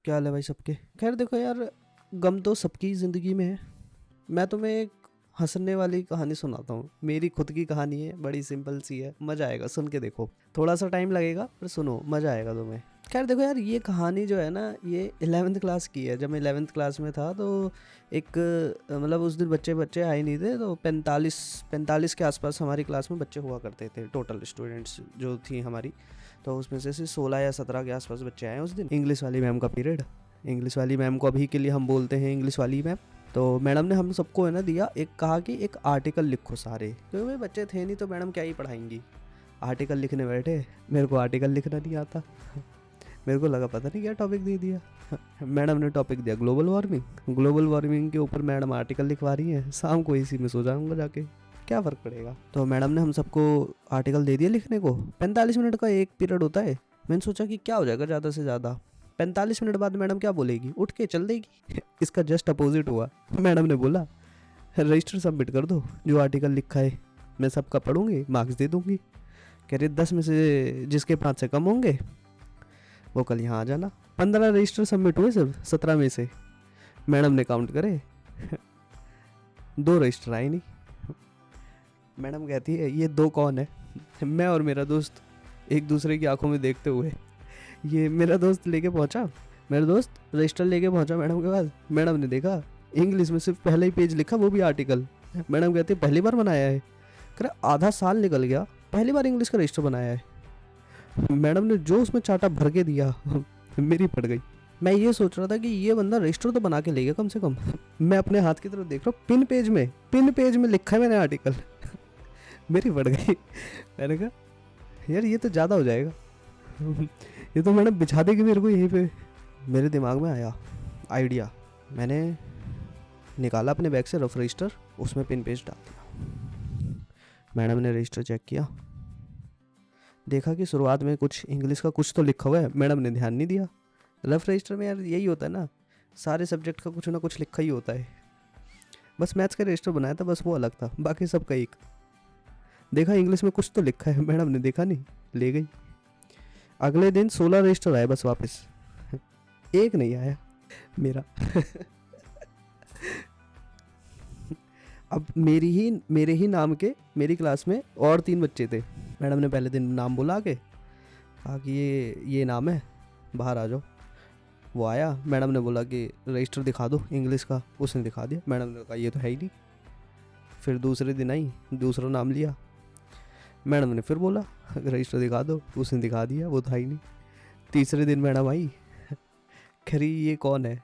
क्या हाल है भाई सबके। खैर देखो यार, गम तो सबकी ज़िंदगी में है। मैं तुम्हें एक हंसने वाली कहानी सुनाता हूँ। मेरी खुद की कहानी है, बड़ी सिंपल सी है, मज़ा आएगा सुन के। देखो थोड़ा सा टाइम लगेगा पर सुनो, मज़ा आएगा तुम्हें। खैर देखो यार, ये कहानी जो है ना, ये 11th क्लास की है। जब मैं 11th क्लास में था तो एक मतलब उस दिन बच्चे बच्चे आए नहीं थे, तो 45 के आसपास हमारी क्लास में बच्चे हुआ करते थे, टोटल स्टूडेंट्स जो थी हमारी। तो उसमें से 16 या 17 के आसपास बच्चे आए उस दिन। इंग्लिश वाली मैम का पीरियड। इंग्लिश वाली मैम को अभी के लिए हम बोलते हैं इंग्लिश वाली मैम। तो मैडम ने हम सबको है ना दिया, एक कहा कि एक आर्टिकल लिखो सारे, क्योंकि भाई बच्चे थे नहीं तो मैडम क्या ही पढ़ाएंगी। आर्टिकल लिखने बैठे, मेरे को आर्टिकल लिखना नहीं आता। मेरे को लगा पता नहीं क्या टॉपिक दे दिया। मैडम ने टॉपिक दिया ग्लोबल वार्मिंग। ग्लोबल वार्मिंग के ऊपर मैडम आर्टिकल लिखवा रही है, शाम को इसी में सो जाऊंगा जाके, क्या फ़र्क पड़ेगा। तो मैडम ने हम सबको आर्टिकल दे दिया लिखने को। 45 मिनट का एक पीरियड होता है। मैंने सोचा कि क्या हो जाएगा ज़्यादा से ज़्यादा। 45 मिनट बाद मैडम क्या बोलेगी, उठ के चल देगी। इसका जस्ट अपोजिट हुआ। मैडम ने बोला रजिस्टर सबमिट कर दो, जो आर्टिकल लिखा है मैं सबका पढ़ूंगी, मार्क्स दे दूंगी। कह रही 10 में से जिसके 5 से कम होंगे वो कल यहाँ आ जाना। 15 रजिस्टर सबमिट हुए सिर्फ 17 में से। मैडम ने काउंट करे 2 रजिस्टर आए नहीं। मैडम कहती है ये 2 कौन है। मैं और मेरा दोस्त एक दूसरे की आंखों में देखते हुए, ये मेरा दोस्त लेके पहुंचा। मेरा दोस्त रजिस्टर लेके पहुंचा मैडम के पास। मैडम ने देखा इंग्लिश में सिर्फ पहला ही पेज लिखा, वो भी आर्टिकल। मैडम कहती है पहली बार बनाया है। कह रहा आधा साल निकल गया, पहली बार इंग्लिश का रजिस्टर बनाया है। मैडम ने जो उसमें चाटा भर के दिया, मेरी पड़ गई। मैं ये सोच रहा था कि ये बंदा रजिस्टर तो बना के ले गया कम से कम। मैं अपने हाथ की तरफ देख रहा हूँ, पिन पेज में लिखा है मैंने आर्टिकल। मेरी पड़ गई। मैंने कहा यार ये तो ज़्यादा हो जाएगा। ये तो मैडम बिछा देगी मेरे को यहीं पे। मेरे दिमाग में आया आइडिया। मैंने निकाला अपने बैग से रफ रजिस्टर, उसमें पिन पेज डाल दिया। मैडम ने रजिस्टर चेक किया, देखा कि शुरुआत में कुछ इंग्लिश का कुछ तो लिखा हुआ है। मैडम ने ध्यान नहीं दिया। रफ रजिस्टर में यार यही होता है ना, सारे सब्जेक्ट का कुछ ना कुछ लिखा ही होता है। बस मैथ्स का रजिस्टर बनाया था, बस वो अलग था, बाकी सब का एक। देखा इंग्लिश में कुछ तो लिखा है, मैडम ने देखा नहीं, ले गई। अगले दिन 16 रजिस्टर आए बस वापस, एक नहीं आया मेरा। अब मेरे ही नाम के मेरी क्लास में और 3 बच्चे थे। मैडम ने पहले दिन नाम बुला के कहा कि ये नाम है, बाहर आ जाओ। वो आया। मैडम ने बोला कि रजिस्टर दिखा दो इंग्लिश का। उसने दिखा दिया। मैडम ने कहा ये तो है ही नहीं। फिर दूसरे दिन आई, दूसरा नाम लिया। मैडम ने फिर बोला रजिस्टर दिखा दो। उसने दिखा दिया, वो था ही नहीं। तीसरे दिन मैडम आई, खरी ये कौन है।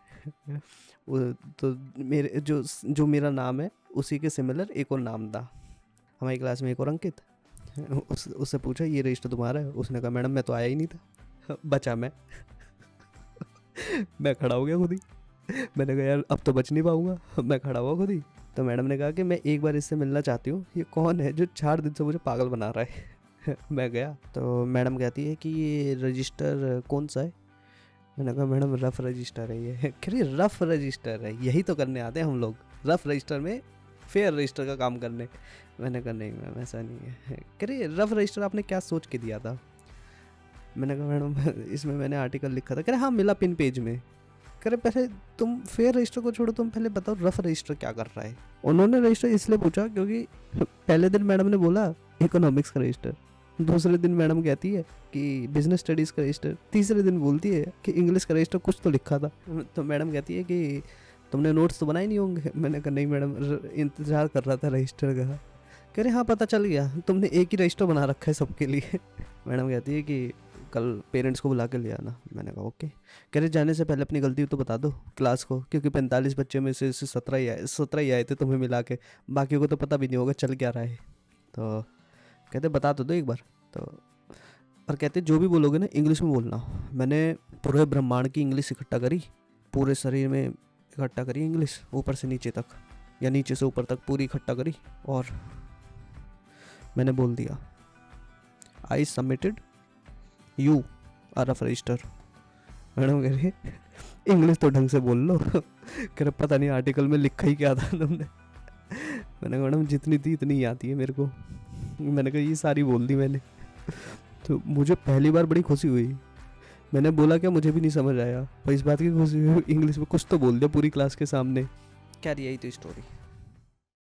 वो तो मेरे जो मेरा नाम है उसी के सिमिलर एक और नाम था हमारी क्लास में, एक और अंकित। उससे पूछा ये रजिस्टर तुम्हारा है। उसने कहा मैडम मैं तो आया ही नहीं था। बचा मैं। मैं खड़ा हो गया खुद ही। मैंने कहा यार अब तो बच नहीं पाऊंगा। मैं खड़ा हुआ खुद ही। तो मैडम ने कहा कि मैं एक बार इससे मिलना चाहती हूँ, ये कौन है जो 4 दिन से मुझे पागल बना रहा है। मैं गया तो मैडम कहती है कि ये रजिस्टर कौन सा है। मैंने कहा मैडम रफ रजिस्टर है ये। कह रही रफ रजिस्टर है, यही तो करने आते हैं हम लोग, रफ रजिस्टर में फेयर रजिस्टर का काम करने। मैंने कहा नहीं मैम ऐसा नहीं है। कह रही रफ रजिस्टर आपने क्या सोच के दिया था। मैंने कहा मैडम इसमें मैंने आर्टिकल लिखा था। कह रहे हाँ मिला पिन पेज में। कह रहे पहले तुम फेयर रजिस्टर को छोड़ो, तुम पहले बताओ रफ रजिस्टर क्या कर रहा है। उन्होंने रजिस्टर इसलिए पूछा क्योंकि पहले दिन मैडम ने बोला इकोनॉमिक्स का रजिस्टर, दूसरे दिन मैडम कहती है कि बिजनेस स्टडीज़ का रजिस्टर, तीसरे दिन बोलती है कि इंग्लिश का रजिस्टर कुछ तो लिखा था। तो मैडम कहती है कि तुमने नोट्स तो बनाए नहीं होंगे। मैंने कहा नहीं मैडम, इंतज़ार कर रहा था रजिस्टर का। कह रहे हाँ पता चल गया, तुमने एक ही रजिस्टर बना रखा है सबके लिए। मैडम कहती है कि कल पेरेंट्स को बुला के ले आना। मैंने कहा ओके। कह रहे जाने से पहले अपनी गलती तो बता दो क्लास को, क्योंकि 45 बच्चे में से 17 ही आए थे तुम्हें मिला के, बाकी को तो पता भी नहीं होगा चल क्या रहा है। तो कहते बता तो दो एक बार। तो और कहते जो भी बोलोगे ना इंग्लिश में बोलना। मैंने पूरे ब्रह्मांड की इंग्लिश इकट्ठा करी, पूरे शरीर में इकट्ठा करी इंग्लिश, ऊपर से नीचे तक या नीचे से ऊपर तक पूरी इकट्ठा करी, और मैंने बोल दिया I submitted your rough register. Madam कह रही इंग्लिश तो ढंग से बोल लो। कह रहे पता नहीं आर्टिकल में लिखा ही क्या था तुमने। मैंने कहा मैडम जितनी थी इतनी ही आती है मेरे को। मैंने कहा ये सारी बोल दी मैंने। तो मुझे पहली बार बड़ी खुशी हुई मैंने बोला क्या, मुझे भी नहीं समझ आया, पर इस बात की खुशी हुई इंग्लिश में कुछ तो बोल दिया पूरी क्लास के सामने। क्या यही तो स्टोरी।